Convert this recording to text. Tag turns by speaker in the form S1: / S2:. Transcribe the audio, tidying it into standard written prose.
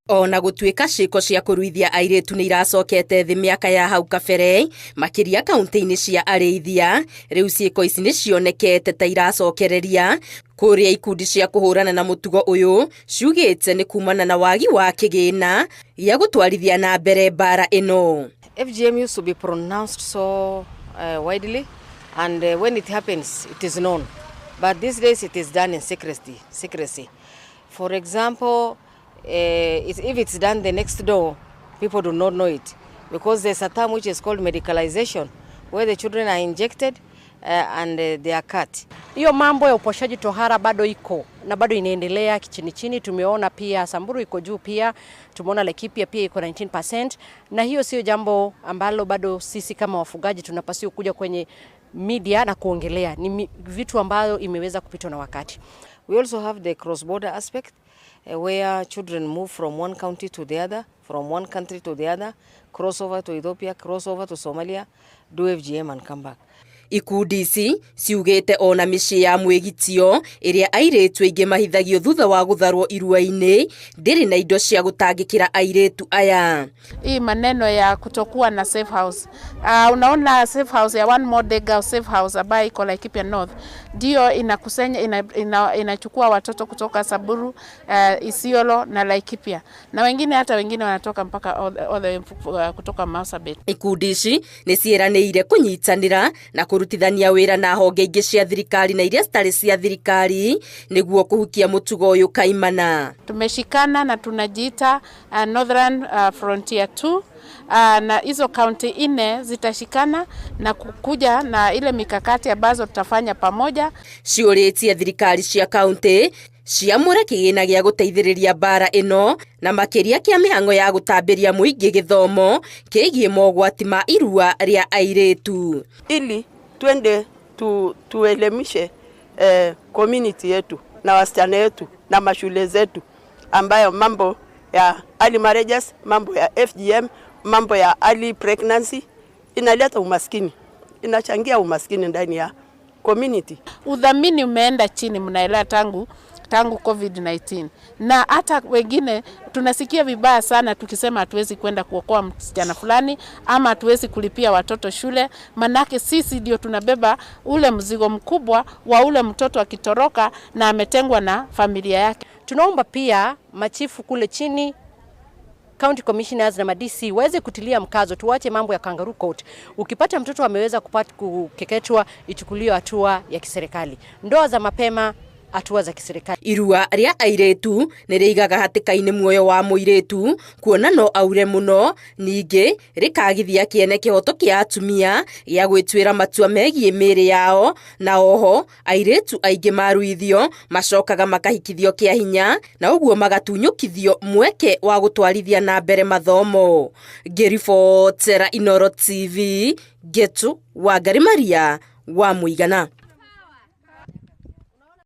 S1: Ona gutuika ciiko cia kuruithia airetu ni iracokete thi miaka ya hau kabere makiria kaunti-ini cia arĩithia, riu ciiko ici ni cionekete ta iracokereria kuria ikundi cia kuhurana na mutugo uyu ciugite ni kumana na wagi wa kigina ya gutwarithia na mbere bara ino.
S2: FGM used to be pronounced so widely, and when it happens it is known, but these days it is done in secrecy. For example, if it's done the next door, people do not know it, because there's a term which is called medicalization, where the children are injected and they are cut.
S3: Hiyo mambo ya uposhaji tohara bado iko na bado inaendelea kichini chini. Tumeona pia Samburu iko juu, pia tumeona Laikipia pia iko 19%, na hiyo sio jambo ambalo bado sisi kama wafugaji tunapaswa kuja kwenye media na kuongelea. Ni vitu ambayo imeweza kupitwa na wakati.
S2: We also have the cross-border aspect, where children move from one county to the other, from one country to the other, cross over to Ethiopia, cross over to Somalia, do FGM and come back.
S1: Ikundi ici ciugite ona micii ya mwigitio iria airetu aingi mahithagio thutha wa gutharwo irua-ini ndiri na indo cia gutangikira airetu aya.
S4: Hii maneno ya kutokuwa na safe house, unaona safe house ya One More Day Girl safe house ambayo iko Laikipia North ndio inakusanya inachukua watoto kutoka Samburu, Isiolo na Laikipia, na hata wengine wanatoka mpaka kutoka Marsabit.
S1: Ikundi ici ni ciiraniire kunyitanira na kurutithania wira na honge ingi cia thirikari na iria citari cia thirikari niguo kuhukia mutugo uyu kaimana.
S4: Tumeshikana na tunajiita Northern Frontier 2, na hizo kaunti 4 zitashikana na kukuja na ile mikakati ambazo tutafanya pamoja.
S1: Ciuritie thirikari cia kaunti ciamure kigina gia guteithiriria bara ino na makiria kia mihango ya gutambiria muingi githomo kigie mogwati ma irua ria airetu,
S5: ili twende tuelemishe community yetu na wasichana yetu na mashule zetu, ambayo mambo ya early marriages, mambo ya FGM, mambo ya early pregnancy inaleta umaskini, inachangia umaskini ndani ya community.
S4: Udhamini umeenda chini, mnaelewa, tangu COVID-19, na hata wengine tunasikia vibaya sana tukisema hatuwezi kwenda kuokoa msichana fulani ama hatuwezi kulipia watoto shule, manake sisi ndio tunabeba ule mzigo mkubwa wa ule mtoto akitoroka na ametengwa na familia yake.
S3: Tunaomba pia machifu kule chini, county commissioners na madisi waweze kutilia mkazo, tuache mambo ya kangaroo court. Ukipata mtoto ameweza kukeketwa, ichukuliwe hatua ya kiserikali. Ndoa za mapema, hatua za kiserikali.
S1: Irua ria airetu ni riigaga hatika-ini muoyo wa muiretu, kuona no aure muno, ningi rikagithia kiene kihoto kia atumia ya gwitwira matua megie miri yao, na oho airetu aingi maruithio macokaga makahikithio kia hinya na uguo magatunyukithio mweke wa gutwarithia na mbere mathomo. Ngiribotera Inooro TV, Getu Wangari Maria wa Muigana.